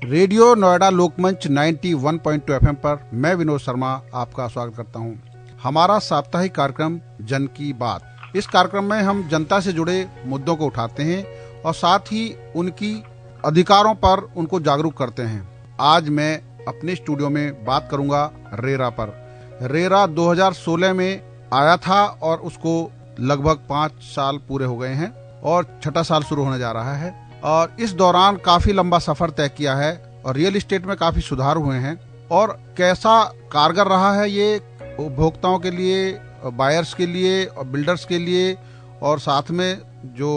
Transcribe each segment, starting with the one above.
Radio Noida लोकमंच 91.2 FM पर मैं विनोद शर्मा आपका स्वागत करता हूं। हमारा साप्ताहिक कार्यक्रम जन की बात। इस कार्यक्रम में हम जनता से जुड़े मुद्दों को उठाते हैं और साथ ही उनकी अधिकारों पर उनको जागरूक करते हैं। आज मैं अपने स्टूडियो में बात करूंगा रेरा पर। रेरा 2016 में आया था और उसको लगभग 5 साल पूरे हो गए हैं और 6ठा साल शुरू होने जा रहा है और इस दौरान काफी लंबा सफर तय किया है और रियल एस्टेट में काफी सुधार हुए हैं। और कैसा कारगर रहा है ये उपभोक्ताओं के लिए, बायर्स के लिए और बिल्डर्स के लिए और साथ में जो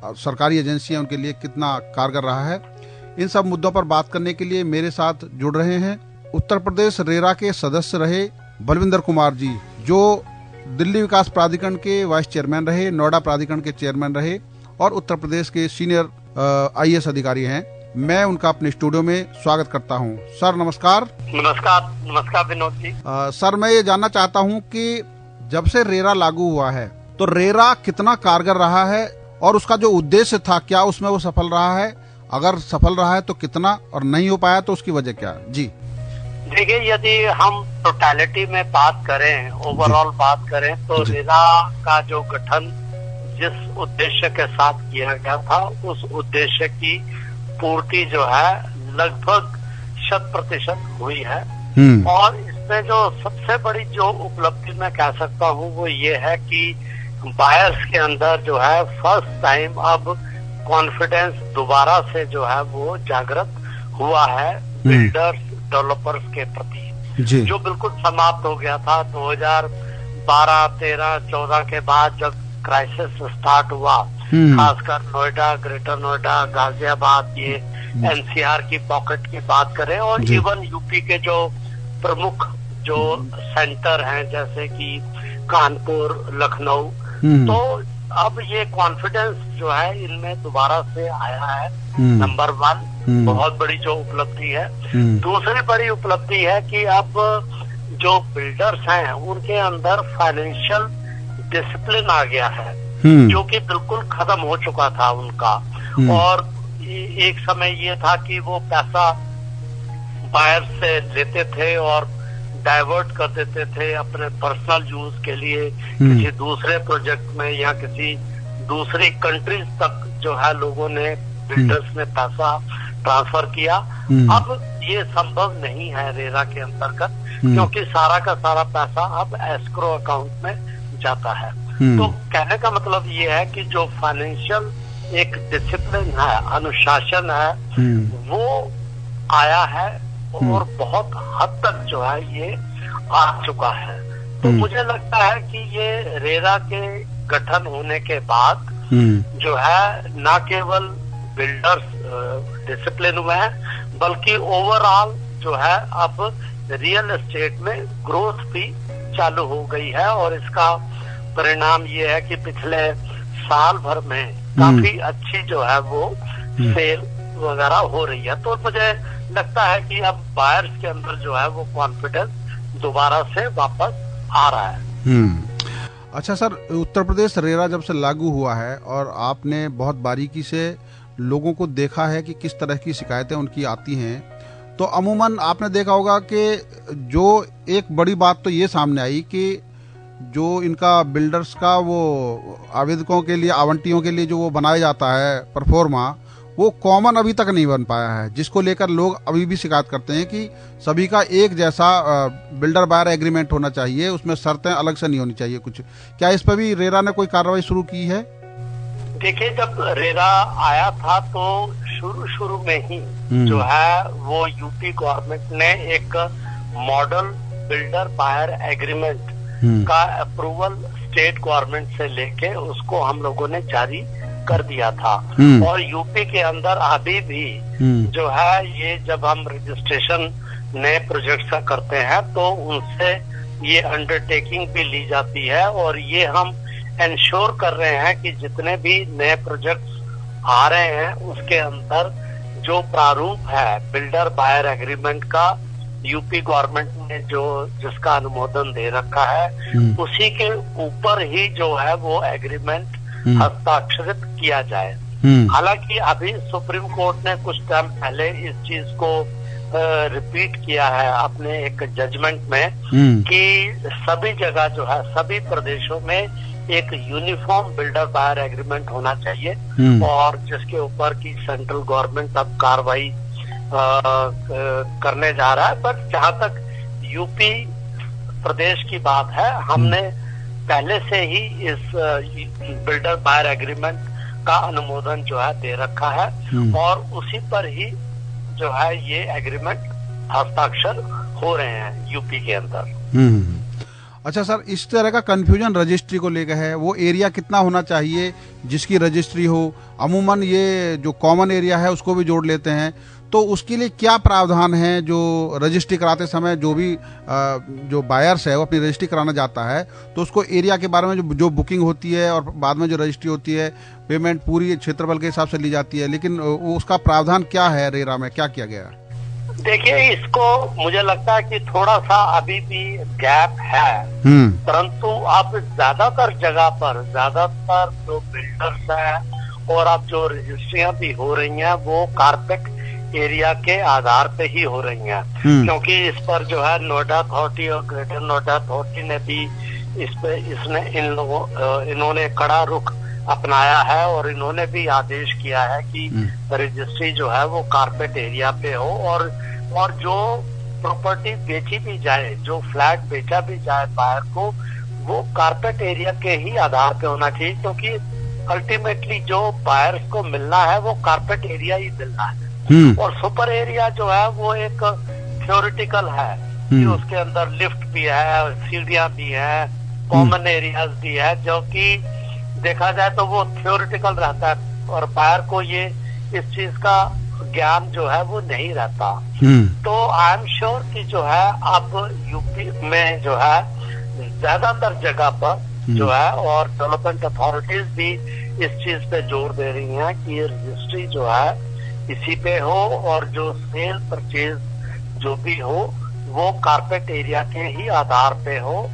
सरकारी एजेंसियां उनके लिए कितना कारगर रहा है, इन सब मुद्दों पर बात करने के लिए मेरे साथ जुड़ रहे हैं उत्तर प्रदेश रेरा के सदस्य रहे बलविंदर कुमार जी, जो दिल्ली विकास प्राधिकरण के वाइस चेयरमैन रहे, नोएडा प्राधिकरण के चेयरमैन रहे और उत्तर प्रदेश के सीनियर IAS अधिकारी हैं। मैं उनका अपने स्टूडियो में स्वागत करता हूं। सर नमस्कार। नमस्कार विनोद जी। सर मैं ये जानना चाहता हूं कि जब से रेरा लागू हुआ है तो रेरा कितना कारगर रहा है और उसका जो उद्देश्य था क्या उसमें वो सफल रहा है? अगर सफल रहा है तो कितना, और नहीं हो पाया तो उसकी वजह क्या? जी देखिए, यदि हम टोटलिटी में बात करें, ओवरऑल बात करें तो रेरा का जो गठन जिस उद्देश्य के साथ किया गया था उस उद्देश्य की पूर्ति जो है लगभग 100% हुई है। और इसमें जो सबसे बड़ी जो उपलब्धि मैं कह सकता हूँ वो ये है कि बायर्स के अंदर जो है फर्स्ट टाइम अब कॉन्फिडेंस दोबारा से जो है वो जागृत हुआ है बिल्डर्स डेवलपर्स के प्रति, जो बिल्कुल समाप्त हो गया था 2012, 13, 14 के बाद जब क्राइसिस स्टार्ट हुआ, खासकर नोएडा, ग्रेटर नोएडा, गाजियाबाद, ये NCR की पॉकेट की बात करें और इवन यूपी के जो प्रमुख जो सेंटर हैं जैसे कि कानपुर, लखनऊ, तो अब ये कॉन्फिडेंस जो है इनमें दोबारा से आया है। नंबर 1 बहुत बड़ी जो उपलब्धि है। दूसरी बड़ी उपलब्धि है कि अब जो बिल्डर्स हैं उनके अंदर फाइनेंशियल डिसिप्लिन आ गया है, जो कि बिल्कुल खत्म हो चुका था उनका। और एक समय ये था कि वो पैसा बायर से लेते थे और डाइवर्ट कर देते थे अपने पर्सनल यूज के लिए किसी दूसरे प्रोजेक्ट में या किसी दूसरी कंट्रीज तक जो है लोगों ने, बिल्डर्स ने पैसा ट्रांसफर किया। अब ये संभव नहीं है रेरा के अंतर्गत, क्योंकि सारा का सारा पैसा अब एस्क्रो अकाउंट में जाता है। तो कहने का मतलब ये है कि जो फाइनेंशियल एक डिसिप्लिन है, अनुशासन है, वो आया है और बहुत हद तक जो है ये आ चुका है। तो मुझे लगता है कि ये रेरा के गठन होने के बाद जो है न केवल बिल्डर्स डिसिप्लिन हुए हैं बल्कि ओवरऑल जो है अब रियल एस्टेट में ग्रोथ भी चालू हो गई है। और इसका परिणाम ये है कि पिछले साल भर में काफी अच्छी जो है वो सेल वगैरह हो रही है। तो मुझे लगता है कि अब बायर्स के अंदर जो है वो कॉन्फिडेंस दोबारा से वापस आ रहा है। अच्छा सर, उत्तर प्रदेश रेरा जब से लागू हुआ है और आपने बहुत बारीकी से लोगों को देखा है कि किस तरह की शिकायतें उनकी आती हैं, तो अमूमन आपने देखा होगा कि जो एक बड़ी बात तो ये सामने आई कि जो इनका बिल्डर्स का वो आवेदकों के लिए, आवंटियों के लिए जो वो बनाया जाता है परफॉर्मा, वो कॉमन अभी तक नहीं बन पाया है, जिसको लेकर लोग अभी भी शिकायत करते हैं कि सभी का एक जैसा बिल्डर बायर एग्रीमेंट होना चाहिए, उसमें शर्तें अलग से नहीं होनी चाहिए कुछ। क्या इस पर भी रेरा ने कोई कार्रवाई शुरू की है? देखिए, जब रेरा आया था तो शुरू में ही जो है वो यूपी गवर्नमेंट ने एक मॉडल बिल्डर बायर एग्रीमेंट का अप्रूवल स्टेट गवर्नमेंट से लेके उसको हम लोगों ने जारी कर दिया था। और यूपी के अंदर अभी भी जो है ये जब हम रजिस्ट्रेशन नए प्रोजेक्ट्स का करते हैं तो उनसे ये अंडरटेकिंग भी ली जाती है और ये हम इंश्योर कर रहे हैं कि जितने भी नए प्रोजेक्ट्स आ रहे हैं उसके अंदर जो प्रारूप है बिल्डर बायर एग्रीमेंट का, यूपी गवर्नमेंट ने जो जिसका अनुमोदन दे रखा है उसी के ऊपर ही जो है वो एग्रीमेंट हस्ताक्षरित किया जाए। हालांकि अभी सुप्रीम कोर्ट ने कुछ टाइम पहले इस चीज को रिपीट किया है अपने एक जजमेंट में कि सभी जगह जो है, सभी प्रदेशों में एक यूनिफॉर्म बिल्डर बायर एग्रीमेंट होना चाहिए और जिसके ऊपर की सेंट्रल गवर्नमेंट अब कार्रवाई करने जा रहा है। बट जहां तक यूपी प्रदेश की बात है, हमने पहले से ही इस बिल्डर बायर एग्रीमेंट का अनुमोदन जो है दे रखा है और उसी पर ही जो है ये एग्रीमेंट हस्ताक्षर हो रहे हैं यूपी के अंदर। अच्छा सर, इस तरह का कंफ्यूजन रजिस्ट्री को लेकर है, वो एरिया कितना होना चाहिए जिसकी रजिस्ट्री हो? अमूमन ये जो कॉमन एरिया है उसको भी जोड़ लेते हैं, तो उसके लिए क्या प्रावधान है? जो रजिस्ट्री कराते समय जो भी जो बायर्स है वो अपनी रजिस्ट्री कराना जाता है तो उसको एरिया के बारे में जो बुकिंग होती है और बाद में जो रजिस्ट्री होती है, पेमेंट पूरी क्षेत्रफल के हिसाब से ली जाती है, लेकिन उसका प्रावधान क्या है? रेरा में क्या किया गया? देखिए, इसको मुझे लगता है कि थोड़ा सा अभी भी गैप है, परंतु अब ज्यादातर जगह पर ज्यादातर जो बिल्डर्स हैं और अब जो रजिस्ट्रियां भी हो रही हैं वो कारपेट एरिया के आधार पे ही हो रही हैं, क्योंकि इस पर जो है नोएडा अथॉरिटी और ग्रेटर नोएडा अथॉरिटी ने भी इन्होंने कड़ा रुख अपनाया है और इन्होंने भी आदेश किया है कि रजिस्ट्री जो है वो कारपेट एरिया पे हो और जो प्रॉपर्टी बेची भी जाए, जो फ्लैट बेचा भी जाए बायर को, वो कारपेट एरिया के ही आधार पे होना चाहिए, क्योंकि अल्टीमेटली जो बायर्स को मिलना है वो कारपेट एरिया ही मिलना है। और सुपर एरिया जो है वो एक थ्योरेटिकल है कि उसके अंदर लिफ्ट भी है, सीढ़ियां भी है, कॉमन एरियाज भी है, जो कि देखा जाए तो वो थ्योरेटिकल रहता है और बायर को ये इस चीज का ज्ञान जो है वो नहीं रहता। तो आई एम श्योर कि जो है अब यूपी में जो है ज्यादातर जगह पर जो है और डेवलपमेंट अथॉरिटीज भी इस चीज पे जोर दे रही हैं कि रजिस्ट्री जो है इसी पे हो और जो सेल परचेज जो भी हो वो कारपेट एरिया के ही आधार पे हो।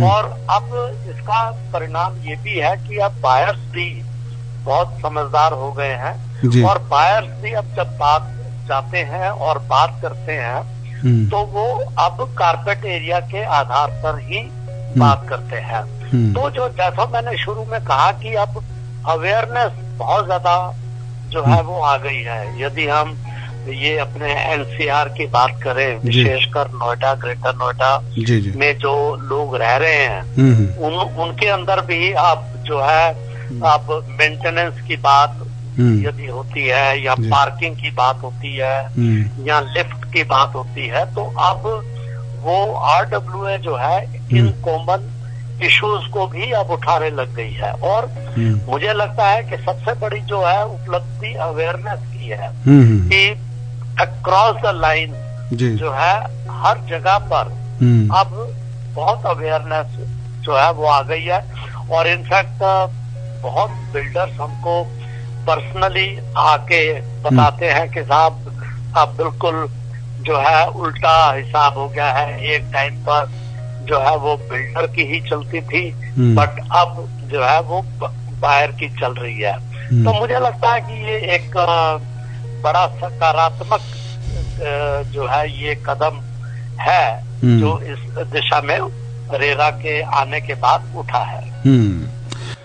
और अब इसका परिणाम ये भी है कि अब बायर्स भी बहुत समझदार हो गए हैं और बायर्स भी अब जब बात जाते हैं और बात करते हैं तो वो अब कारपेट एरिया के आधार पर ही बात करते हैं। तो जो जैसा मैंने शुरू में कहा कि अब अवेयरनेस बहुत ज्यादा जो है वो आ गई है। यदि हम ये अपने एनसीआर की बात करें, विशेषकर नोएडा, ग्रेटर नोएडा में जो लोग रह रहे हैं उनके अंदर भी अब जो है अब मेंटेनेंस की बात यदि होती है या पार्किंग की बात होती है या लिफ्ट की बात होती है, तो अब वो RWA जो है इन कॉमन इश्यूज को भी अब उठाने लग गई है। और मुझे लगता है कि सबसे बड़ी जो है उपलब्धि अवेयरनेस की है कि अक्रॉस द लाइन जो है हर जगह पर अब बहुत अवेयरनेस जो है वो आ गई है। और इनफैक्ट बहुत बिल्डर्स हमको पर्सनली आके बताते हैं कि साहब अब बिल्कुल जो है उल्टा हिसाब हो गया है, एक टाइम पर जो है वो बिल्डर की ही चलती थी बट अब जो है वो बायर की चल रही है। तो मुझे लगता है कि ये एक बड़ा सकारात्मक जो है ये कदम है जो इस दिशा में रेरा के आने के बाद उठा है।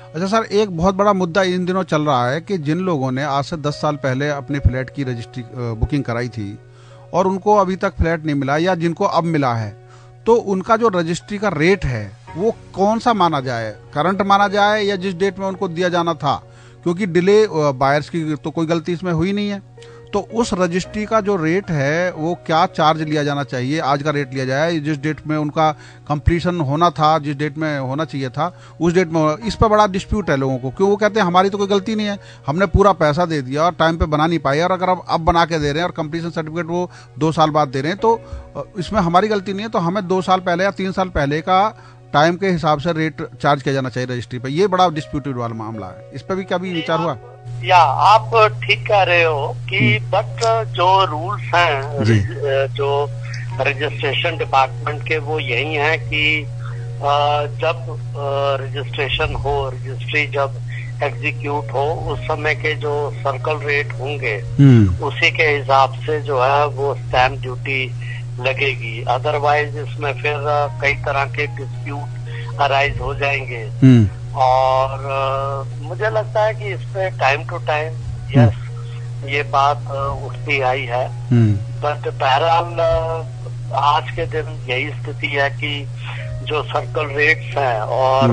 अच्छा सर, एक बहुत बड़ा मुद्दा इन दिनों चल रहा है कि जिन लोगों ने आज से 10 साल पहले अपने फ्लैट की रजिस्ट्री बुकिंग कराई थी और उनको अभी तक फ्लैट नहीं मिला या जिनको अब मिला है, तो उनका जो रजिस्ट्री का रेट है वो कौन सा माना जाए? करंट माना जाए या जिस डेट में उनको दिया जाना था? क्योंकि डिले बायर्स की तो कोई गलती इसमें हुई नहीं है, तो उस रजिस्ट्री का जो रेट है वो क्या चार्ज लिया जाना चाहिए? आज का रेट लिया जाए जिस डेट में उनका कंप्लीशन होना था, जिस डेट में होना चाहिए था उस डेट में? इस पर बड़ा डिस्प्यूट है लोगों को, क्यों? वो कहते हैं हमारी तो कोई गलती नहीं है, हमने पूरा पैसा दे दिया और टाइम पे बना नहीं पाए, और अगर अब बना के दे रहे हैं और कंप्लीशन सर्टिफिकेट वो 2 साल बाद दे रहे हैं तो इसमें हमारी गलती नहीं है, तो हमें 2 साल पहले या 3 साल पहले का टाइम के हिसाब से रेट चार्ज किया जाना चाहिए रजिस्ट्री पे। ये बड़ा डिस्प्यूटेड वाला मामला है, इस पर भी क्या भी विचार हुआ? या आप ठीक कह रहे हो कि बट जो रूल्स हैं जो रजिस्ट्रेशन डिपार्टमेंट के वो यही हैं कि जब रजिस्ट्रेशन हो, रजिस्ट्री जब एग्जीक्यूट हो, उस समय के जो सर्कल रेट होंगे उसी के हिसाब से जो है वो स्टैंप ड्यूटी लगेगी। अदरवाइज इसमें फिर कई तरह के डिस्प्यूट अराइज हो जाएंगे। और मुझे लगता है कि इस पे टाइम टू टाइम यस ये बात उठती आई है, बट बहरहाल आज के दिन यही स्थिति है कि जो सर्कल रेट्स हैं और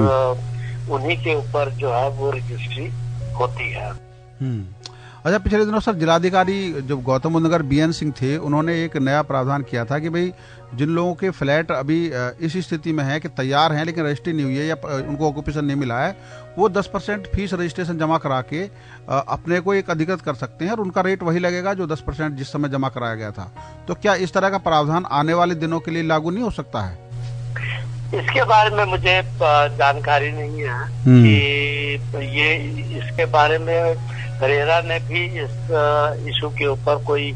उन्हीं के ऊपर जो है वो रजिस्ट्री होती है। अच्छा, पिछले दिनों सर जिलाधिकारी जब गौतम बुद्ध नगर बीएन सिंह थे, उन्होंने एक नया प्रावधान किया था कि भाई जिन लोगों के फ्लैट अभी इस स्थिति में है कि तैयार हैं लेकिन रजिस्ट्री नहीं हुई है या उनको ऑक्यूपेशन नहीं मिला है, वो 10% फीस रजिस्ट्रेशन जमा करा के अपने को एक अधिकृत कर सकते हैं और उनका रेट वही लगेगा जो 10% जिस समय जमा कराया गया था। तो क्या इस तरह का प्रावधान आने वाले दिनों के लिए लागू नहीं हो सकता है? इसके बारे में मुझे जानकारी नहीं है कि ये इसके बारे में रेरा ने भी इस इशू के ऊपर कोई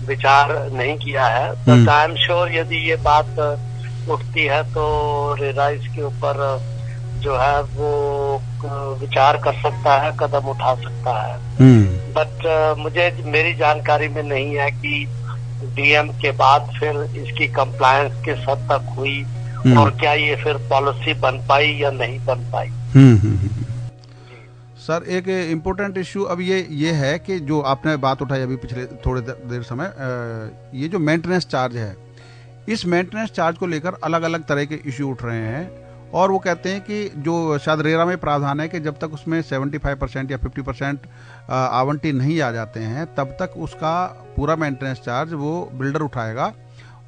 विचार नहीं किया है, बट आई एम श्योर यदि ये बात उठती है तो रेरा इसके ऊपर जो है वो विचार कर सकता है, कदम उठा सकता है। बट मुझे मेरी जानकारी में नहीं है कि डीएम के बाद फिर इसकी कंप्लायंस किस हद तक हुई और क्या ये फिर पॉलिसी बन पाई या नहीं बन पाई। सर एक इम्पोर्टेंट इश्यू अब ये है कि जो आपने बात उठाई अभी पिछले थोड़े देर समय, ये जो मेंटेनेंस चार्ज है, इस मेंटेनेंस चार्ज को लेकर अलग अलग तरह के इश्यू उठ रहे हैं और वो कहते हैं कि जो शायद रेरा में प्रावधान है कि जब तक उसमें 75% या 50% आवंटी नहीं आ जाते हैं तब तक उसका पूरा मेंटेनेंस चार्ज वो बिल्डर उठाएगा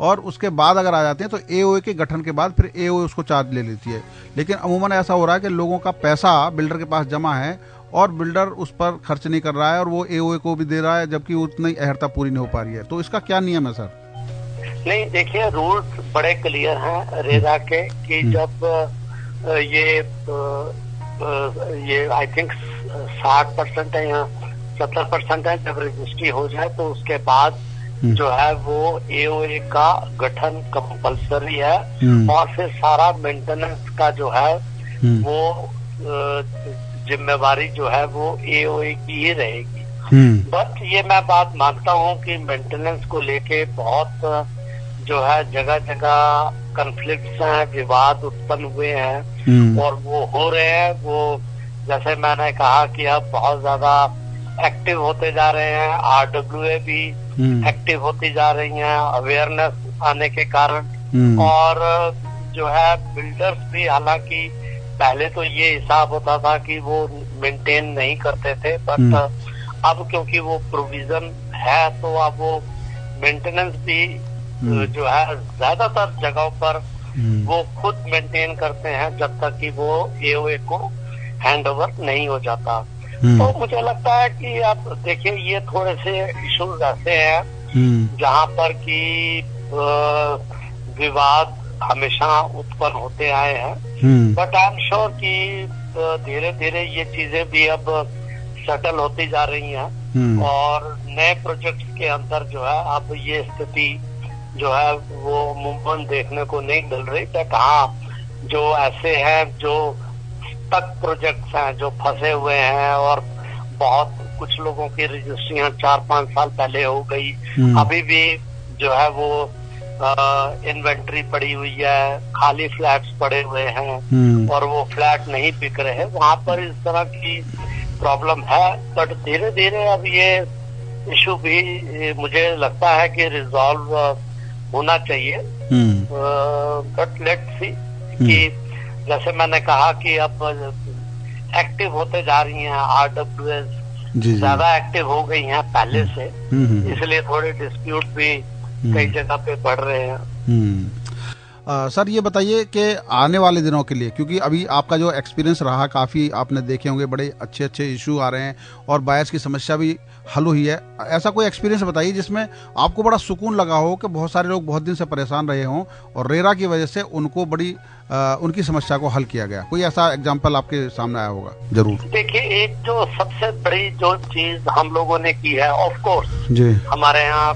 और उसके बाद अगर आ जाते हैं तो एओए के गठन के बाद फिर एओए उसको चार्ज ले लेती है। लेकिन अमूमन ऐसा हो रहा है कि लोगों का पैसा बिल्डर के पास जमा है और बिल्डर उस पर खर्च नहीं कर रहा है और वो एओए को भी दे रहा है जबकि उतनी अहर्ता पूरी नहीं हो पा रही है। तो इसका क्या नियम है सर? नहीं, देखिए रूल्स बड़े क्लियर हैं रेरा के कि जब ये आई थिंक 60% है या 70% है, जब रजिस्ट्री हो जाए तो उसके बाद जो है वो एओए का गठन कंपलसरी है और फिर सारा मेंटेनेंस का जो है वो जिम्मेवारी जो है वो एओए की ही रहेगी। बट ये मैं बात मानता हूँ कि मेंटेनेंस को लेके बहुत जो है जगह जगह कॉन्फ्लिक्ट्स हैं, विवाद उत्पन्न हुए हैं और वो हो रहे हैं। वो जैसे मैंने कहा कि अब बहुत ज्यादा एक्टिव होते जा रहे हैं, आरडब्ल्यूए भी एक्टिव होती जा रही हैं अवेयरनेस आने के कारण, और जो है बिल्डर्स भी, हालांकि पहले तो ये हिसाब होता था कि वो मेंटेन नहीं करते थे, बट अब क्योंकि वो प्रोविजन है तो अब वो मेंटेनेंस भी जो है ज्यादातर जगहों पर वो खुद मेंटेन करते हैं जब तक कि वो एओए को हैंडओवर नहीं हो जाता। तो मुझे लगता है कि आप देखिए ये थोड़े से इश्यूज ऐसे हैं जहाँ पर कि विवाद हमेशा उत्पन्न होते आए हैं, बट आई एम श्योर कि धीरे धीरे ये चीजें भी अब सेटल होती जा रही हैं और नए प्रोजेक्ट्स के अंदर जो है अब ये स्थिति जो है वो अमूमन देखने को नहीं मिल रही। बट हाँ, जो ऐसे हैं जो तक प्रोजेक्ट्स हैं जो फंसे हुए हैं और बहुत कुछ लोगों की रजिस्ट्रियां 4-5 साल पहले हो गई, अभी भी जो है वो इन्वेंट्री पड़ी हुई है, खाली फ्लैट्स पड़े हुए हैं और वो फ्लैट नहीं बिक रहे हैं, वहां पर इस तरह की प्रॉब्लम है। बट धीरे धीरे अब ये इशू भी मुझे लगता है कि रिजॉल्व होना चाहिए। बट लेट्स सी कि जैसे मैंने कहा कि अब एक्टिव होते जा रही हैं, आरडब्ल्यूएस ज्यादा एक्टिव हो गई हैं पहले से, इसलिए थोड़े डिस्प्यूट भी कई जगह पे बढ़ रहे हैं। सर ये बताइए कि आने वाले दिनों के लिए, क्योंकि अभी आपका जो एक्सपीरियंस रहा काफ़ी आपने देखे होंगे, बड़े अच्छे अच्छे इशू आ रहे हैं और बायर्स की समस्या भी हल हुई है, ऐसा कोई एक्सपीरियंस बताइए जिसमें आपको बड़ा सुकून लगा हो कि बहुत सारे लोग बहुत दिन से परेशान रहे हों और रेरा की वजह से उनको बड़ी उनकी समस्या को हल किया गया। कोई ऐसा एग्जाम्पल आपके सामने आया होगा? जरूर। देखिए, एक जो सबसे बड़ी जो चीज हम लोगों ने की है, ऑफ कोर्स जी हमारे यहाँ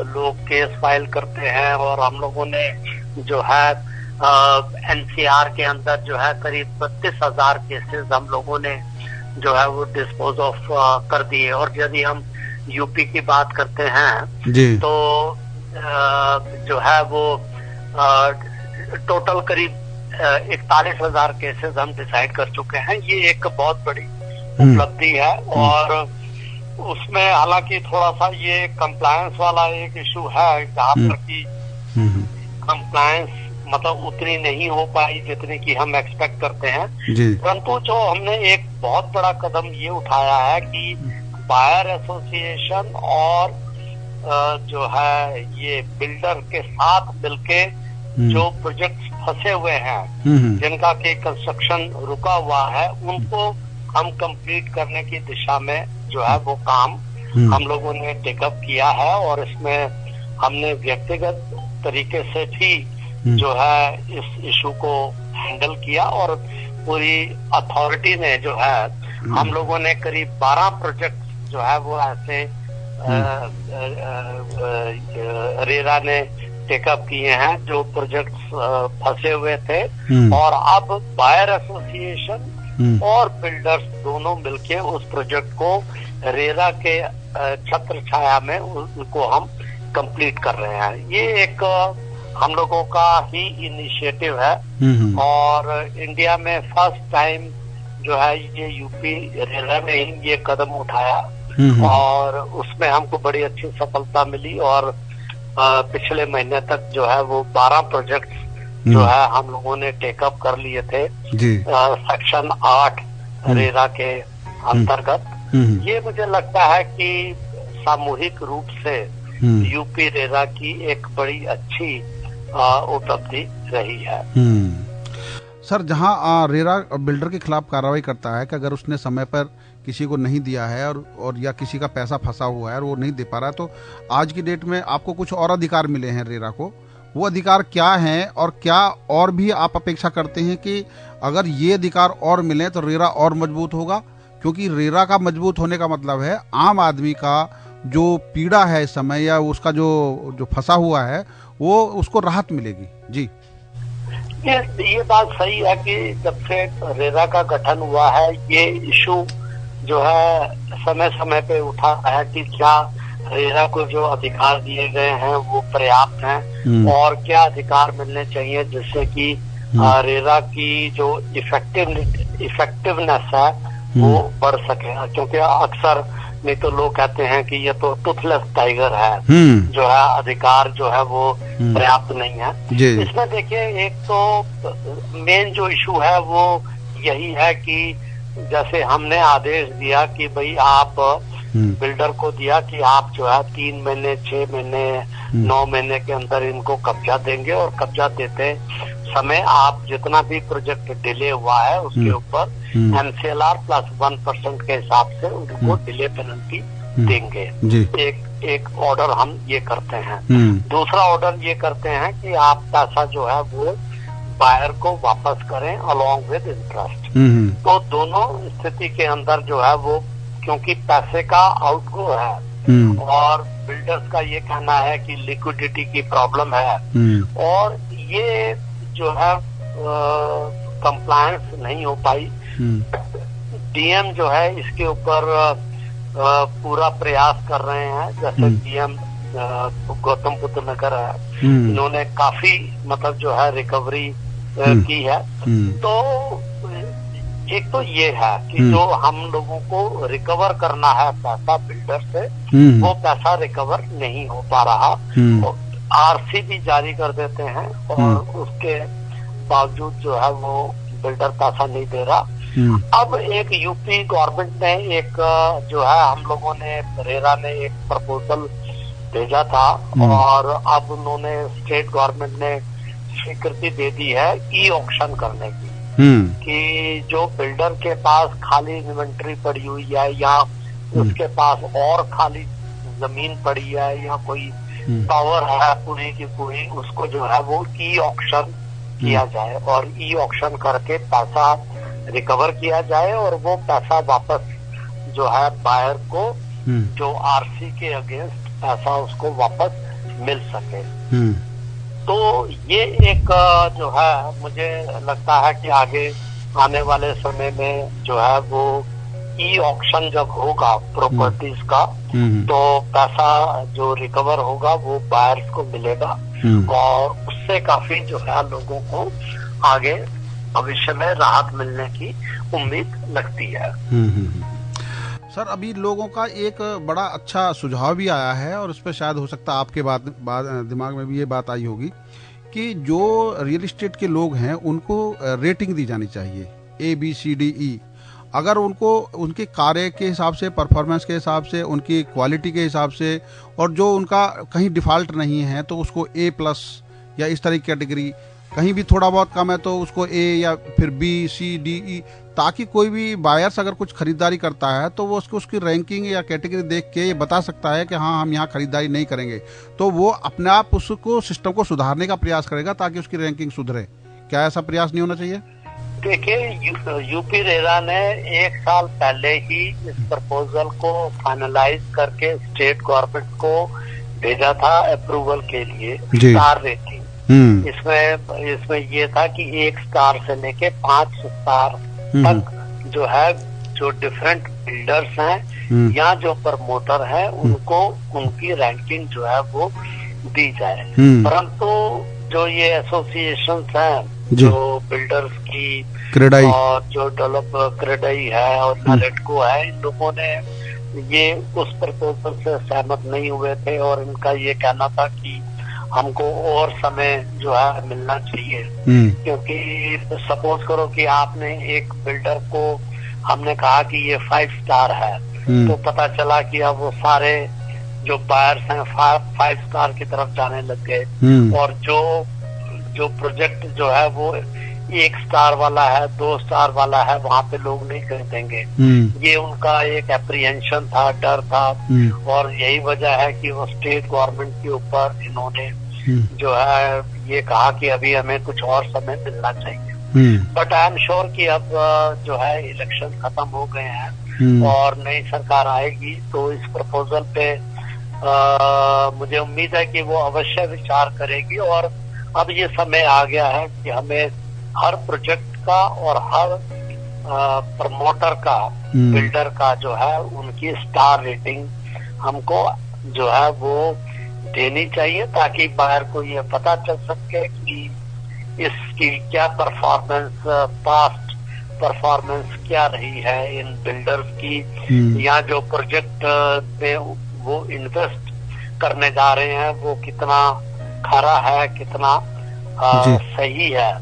लोग केस फाइल करते हैं और हम लोगों ने जो है एनसीआर के अंदर जो है करीब 32,000 केसेस हम लोगों ने जो है वो डिस्पोज ऑफ कर दिए। और यदि हम यूपी की बात करते हैं जी। तो जो है वो टोटल करीब 41,000 केसेस हम डिसाइड कर चुके हैं। ये एक बहुत बड़ी उपलब्धि है। और उसमें हालांकि थोड़ा सा ये कंप्लायंस वाला एक इशू है, जहाँ पर की कंप्लायंस मतलब उतनी नहीं हो पाई जितनी की हम एक्सपेक्ट करते हैं। परंतु जो हमने एक बहुत बड़ा कदम ये उठाया है कि बायर एसोसिएशन और जो है ये बिल्डर के साथ मिलके जो प्रोजेक्ट्स फंसे हुए हैं, जिनका के कंस्ट्रक्शन रुका हुआ है, उनको हम कंप्लीट करने की दिशा में जो है वो काम हम लोगों ने टेकअप किया है। और इसमें हमने व्यक्तिगत तरीके से भी जो है इस इशू को हैंडल किया। और पूरी अथॉरिटी ने जो है हम लोगों ने करीब 12 प्रोजेक्ट जो है वो ऐसे रेरा ने टेकअप किए हैं जो प्रोजेक्ट्स फंसे हुए थे। और अब बायर एसोसिएशन और बिल्डर्स दोनों मिलके उस प्रोजेक्ट को रेरा के छत्र छाया में उनको हम कंप्लीट कर रहे हैं। ये एक हम लोगों का ही इनिशिएटिव है। और इंडिया में फर्स्ट टाइम जो है ये यूपी रेरा ने ही ये कदम उठाया और उसमें हमको बड़ी अच्छी सफलता मिली। और पिछले महीने तक जो है वो 12 प्रोजेक्ट जो है हम लोगों ने टेकअप कर लिए थे सेक्शन 8 रेरा के अंतर्गत। ये मुझे लगता है कि सामूहिक रूप से यूपी रेरा की एक बड़ी अच्छी उपलब्धि रही है। सर, जहां रेरा बिल्डर के खिलाफ कार्रवाई करता है कि अगर उसने समय पर किसी को नहीं दिया है और या किसी का पैसा फंसा हुआ है और वो नहीं दे पा रहा है, तो आज की डेट में आपको कुछ और अधिकार मिले हैं रेरा को। वो अधिकार क्या हैं और क्या और भी आप अपेक्षा करते हैं कि अगर ये अधिकार और मिले तो रेरा और मजबूत होगा? क्योंकि रेरा का मजबूत होने का मतलब है आम आदमी का जो पीड़ा है इस समय या उसका जो फंसा हुआ है वो उसको राहत मिलेगी। जी, ये बात सही है कि जब से रेरा का गठन हुआ है ये इशू जो है समय समय पे उठा है कि क्या रेरा को जो अधिकार दिए गए हैं वो पर्याप्त हैं और क्या अधिकार मिलने चाहिए जिससे कि रेरा की जो इफेक्टिवनेस है वो बढ़ सके। क्योंकि अक्सर नहीं तो लोग कहते हैं कि ये तो टूथलेस टाइगर है, जो है अधिकार जो है वो पर्याप्त नहीं है। इसमें देखिए एक तो मेन जो इशू है वो यही है कि जैसे हमने आदेश दिया कि भाई आप बिल्डर को दिया कि आप जो है 3 महीने 6 महीने 9 महीने के अंदर इनको कब्जा देंगे और कब्जा देते समय आप जितना भी प्रोजेक्ट डिले हुआ है उसके ऊपर MCLR प्लस 1% के हिसाब से उनको डिले पेनल्टी देंगे। एक ऑर्डर हम ये करते हैं। दूसरा ऑर्डर ये करते हैं कि आप पैसा जो है वो बायर को वापस करें अलोंग विद इंटरेस्ट। तो दोनों स्थिति के अंदर जो है वो क्योंकि पैसे का आउटगो है और बिल्डर्स का ये कहना है कि लिक्विडिटी की प्रॉब्लम है और ये जो है कंप्लायंस नहीं हो पाई। डीएम जो है इसके ऊपर पूरा प्रयास कर रहे हैं। जैसे डीएम गौतम बुद्ध नगर है, इन्होंने काफी मतलब जो है रिकवरी की है। तो एक तो ये है कि जो हम लोगों को रिकवर करना है पैसा बिल्डर से वो पैसा रिकवर नहीं हो पा रहा। आरसी भी जारी कर देते हैं और उसके बावजूद जो है वो बिल्डर पैसा नहीं दे रहा। अब एक यूपी गवर्नमेंट ने एक जो है हम लोगों ने रेरा ने एक प्रपोजल भेजा था और अब उन्होंने स्टेट गवर्नमेंट ने स्वीकृति दे दी है ई ऑक्शन करने की कि जो बिल्डर के पास खाली इन्वेंट्री पड़ी हुई है या उसके पास और खाली जमीन पड़ी है या कोई टावर है पूरी की पूरी, उसको जो है वो ई ऑक्शन किया जाए और ई ऑक्शन करके पैसा रिकवर किया जाए और वो पैसा वापस जो है बायर को जो आरसी के अगेंस्ट पैसा उसको वापस मिल सके। तो ये एक जो है मुझे लगता है कि आगे आने वाले समय में जो है वो ई ऑक्शन जब होगा प्रॉपर्टीज का, तो पैसा जो रिकवर होगा वो बायर्स को मिलेगा और उससे काफी जो है लोगों को आगे भविष्य में राहत मिलने की उम्मीद लगती है। सर, अभी लोगों का एक बड़ा अच्छा सुझाव भी आया है और उस पर शायद हो सकता है आपके दिमाग में भी ये बात आई होगी कि जो रियल एस्टेट के लोग हैं उनको रेटिंग दी जानी चाहिए, ABCDE। अगर उनको उनके कार्य के हिसाब से, परफॉर्मेंस के हिसाब से, उनकी क्वालिटी के हिसाब से, और जो उनका कहीं डिफॉल्ट नहीं है तो उसको A+ या इस तरह की कैटेगरी, कहीं भी थोड़ा बहुत कम है तो उसको A या फिर BCDE, ताकि कोई भी बायर्स अगर कुछ खरीदारी करता है तो वो उसकी रैंकिंग या कैटेगरी देख के ये बता सकता है कि हाँ, हम यहाँ खरीदारी नहीं करेंगे, तो वो अपने आप उसको सिस्टम को सुधारने का प्रयास करेगा ताकि उसकी रैंकिंग सुधरे। क्या ऐसा प्रयास नहीं होना चाहिए? देखिए, यूपी रेरा ने 1 साल पहले ही इस प्रपोजल को फाइनलाइज करके स्टेट गवर्नमेंट को भेजा था अप्रूवल के लिए, स्टार रेटिंग। इसमें ये था कि 1 स्टार से लेके 5 स्टार तक जो है, जो डिफरेंट बिल्डर्स हैं या जो प्रमोटर है, उनको उनकी रैंकिंग जो है वो दी जाए। परंतु जो ये एसोसिएशंस हैं, जो बिल्डर्स की क्रेडाई और जो डेवलप क्रेडाई है और नालेटको है, इन लोगों ने ये उस प्रपोजल से सहमत नहीं हुए थे और इनका ये कहना था कि हमको और समय जो है मिलना चाहिए। क्योंकि सपोज करो कि आपने एक बिल्डर को, हमने कहा कि ये 5 स्टार है, तो पता चला कि अब वो सारे जो बायर्स हैं 5 स्टार की तरफ जाने लग गए और जो प्रोजेक्ट जो है वो 1 स्टार वाला है, 2 स्टार वाला है, वहाँ पे लोग नहीं खरीदेंगे। ये उनका एक एप्रीहेंशन था, डर था, और यही वजह है कि वो स्टेट गवर्नमेंट के ऊपर इन्होंने जो है ये कहा कि अभी हमें कुछ और समय मिलना चाहिए। बट आई एम श्योर कि अब जो है इलेक्शन खत्म हो गए हैं और नई सरकार आएगी, तो इस प्रपोजल पे मुझे उम्मीद है कि वो अवश्य विचार करेगी। और अब ये समय आ गया है कि हमें हर प्रोजेक्ट का और हर प्रमोटर का, बिल्डर का जो है, उनकी स्टार रेटिंग हमको जो है वो देनी चाहिए, ताकि बायर को ये पता चल सके कि इसकी क्या परफॉर्मेंस, पास्ट परफॉर्मेंस क्या रही है इन बिल्डर्स की, या जो प्रोजेक्ट में वो इन्वेस्ट करने जा रहे हैं वो कितना खरा है, कितना सही है।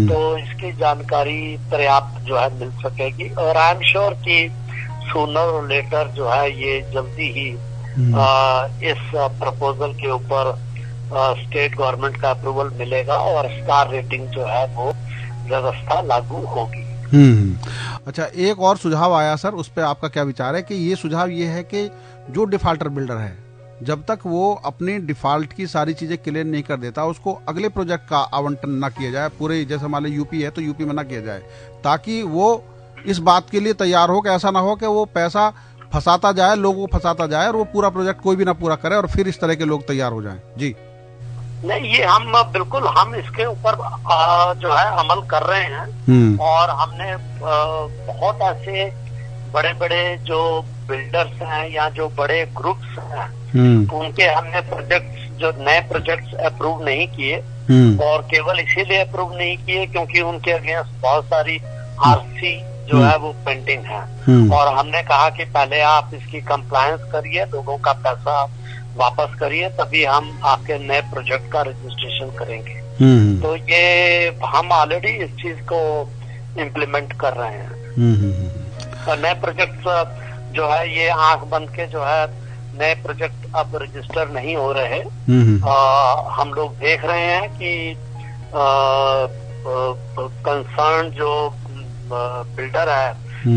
तो इसकी जानकारी पर्याप्त जो है मिल सकेगी और आई एम श्योर कि सूनर और लेटर जो है ये जल्दी ही इस प्रपोजल के ऊपर स्टेट गवर्नमेंट का अप्रूवल मिलेगा और स्टार रेटिंग जो है वो व्यवस्था लागू होगी। अच्छा, एक और सुझाव आया सर, उस पर आपका क्या विचार है? कि ये सुझाव ये है कि जो डिफॉल्टर बिल्डर है, जब तक वो अपने डिफॉल्ट की सारी चीजें क्लियर नहीं कर देता, उसको अगले प्रोजेक्ट का आवंटन ना किया जाए। पूरे जैसे मान लो यूपी है तो यूपी में ना किया जाए, ताकि वो इस बात के लिए तैयार हो कि ऐसा ना हो कि वो पैसा फंसाता जाए, लोगों को फंसाता जाए और वो पूरा प्रोजेक्ट कोई भी ना पूरा करे और फिर इस तरह के लोग तैयार हो जाएं। जी नहीं, ये हम इसके ऊपर जो है अमल कर रहे हैं और हमने बहुत ऐसे बड़े बड़े जो बिल्डर्स हैं या जो बड़े ग्रुप्स हैं उनके हमने प्रोजेक्ट्स, जो नए प्रोजेक्ट्स अप्रूव नहीं किए और केवल इसीलिए अप्रूव नहीं किए क्योंकि उनके अगेंस्ट बहुत सारी आरसी जो है वो पेंडिंग है और हमने कहा कि पहले आप इसकी कंप्लायंस करिए, लोगों का पैसा वापस करिए, तभी हम आपके नए प्रोजेक्ट का रजिस्ट्रेशन करेंगे। तो ये हम ऑलरेडी इस चीज को इम्प्लीमेंट कर रहे हैं। और नए प्रोजेक्ट जो है ये आंख बंद के जो है नए प्रोजेक्ट अब रजिस्टर नहीं हो रहे। हम लोग देख रहे हैं कि कंसर्न जो बिल्डर है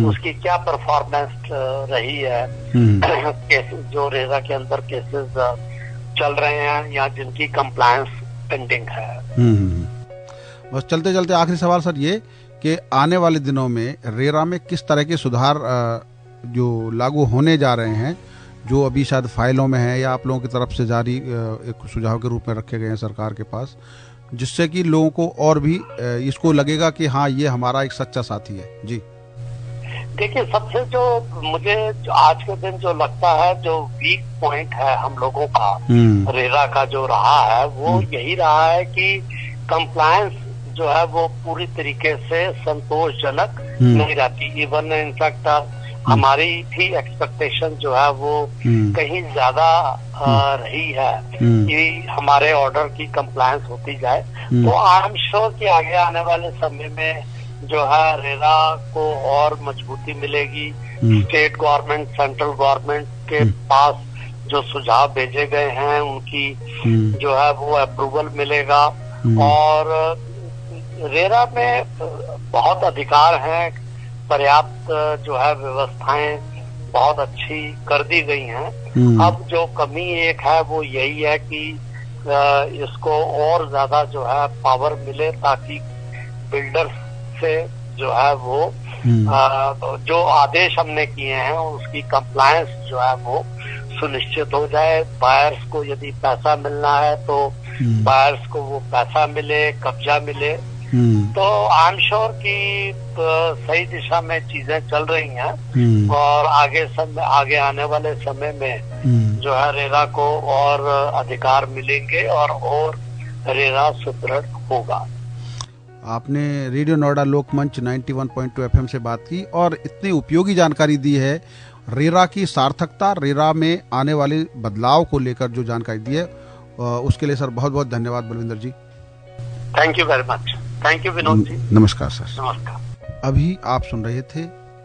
उसकी क्या परफॉर्मेंस रही है, केसेस जो रेरा के अंदर केसेस चल रहे हैं या जिनकी कंप्लायंस पेंडिंग है। बस चलते चलते आखिरी सवाल सर ये कि आने वाले दिनों में रेरा में किस तरह के सुधार जो लागू होने जा रहे हैं, जो अभी शायद फाइलों में है या आप लोगों की तरफ से जारी एक सुझाव के रूप में रखे गए हैं सरकार के पास, जिससे कि लोगों को और भी इसको लगेगा कि हाँ ये हमारा एक सच्चा साथी है। जी देखिए, सबसे जो मुझे आज के दिन जो लगता है, जो वीक पॉइंट है हम लोगों का रेरा का जो रहा है, वो यही रहा है कि कंप्लायंस जो है वो पूरी तरीके से संतोषजनक नहीं रहती। इवन इनफैक्ट हमारी भी एक्सपेक्टेशन जो है वो कहीं ज्यादा रही है कि हमारे ऑर्डर की कंप्लायंस होती जाए। तो आई एम श्योर कि आगे आने वाले समय में जो है रेरा को और मजबूती मिलेगी। स्टेट गवर्नमेंट, सेंट्रल गवर्नमेंट के पास जो सुझाव भेजे गए हैं उनकी जो है वो अप्रूवल मिलेगा। और रेरा में बहुत अधिकार हैं, पर्याप्त जो है व्यवस्थाएं बहुत अच्छी कर दी गई हैं। अब जो कमी एक है वो यही है कि इसको और ज्यादा जो है पावर मिले, ताकि बिल्डर्स से जो है वो जो आदेश हमने किए हैं उसकी कंप्लायंस जो है वो सुनिश्चित हो जाए। बायर्स को यदि पैसा मिलना है तो बायर्स को वो पैसा मिले, कब्जा मिले। तो आई एम श्योर कि सही दिशा में चीजें चल रही हैं और आगे आने वाले समय में जो है रेरा को और अधिकार मिलेंगे और रेरा सुदृढ़ होगा। आपने रेडियो नोएडा लोकमंच 91.2 FM से बात की और इतनी उपयोगी जानकारी दी है। रेरा की सार्थकता, रेरा में आने वाले बदलाव को लेकर जो जानकारी दी है उसके लिए सर बहुत बहुत धन्यवाद Balwinder ji. Thank you very much. Thank you Vinod ji. नमस्कार सर। नमस्कार। अभी आप सुन रहे थे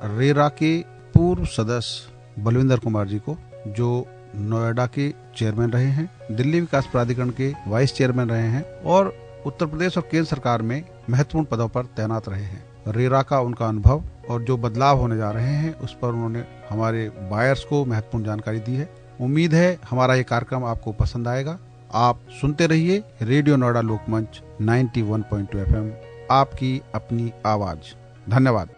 रेरा के पूर्व सदस्य बलविंदर कुमार जी को, जो नोएडा के चेयरमैन रहे हैं, दिल्ली विकास प्राधिकरण के वाइस चेयरमैन रहे हैं और उत्तर प्रदेश और केंद्र सरकार में महत्वपूर्ण पदों पर तैनात रहे हैं। रेरा का उनका अनुभव और जो बदलाव होने जा रहे हैं उस पर उन्होंने हमारे बायर्स को महत्वपूर्ण जानकारी दी है। उम्मीद है हमारा ये कार्यक्रम आपको पसंद आएगा। आप सुनते रहिए रेडियो नोएडा लोकमंच 91.2 FM, आपकी अपनी आवाज। धन्यवाद।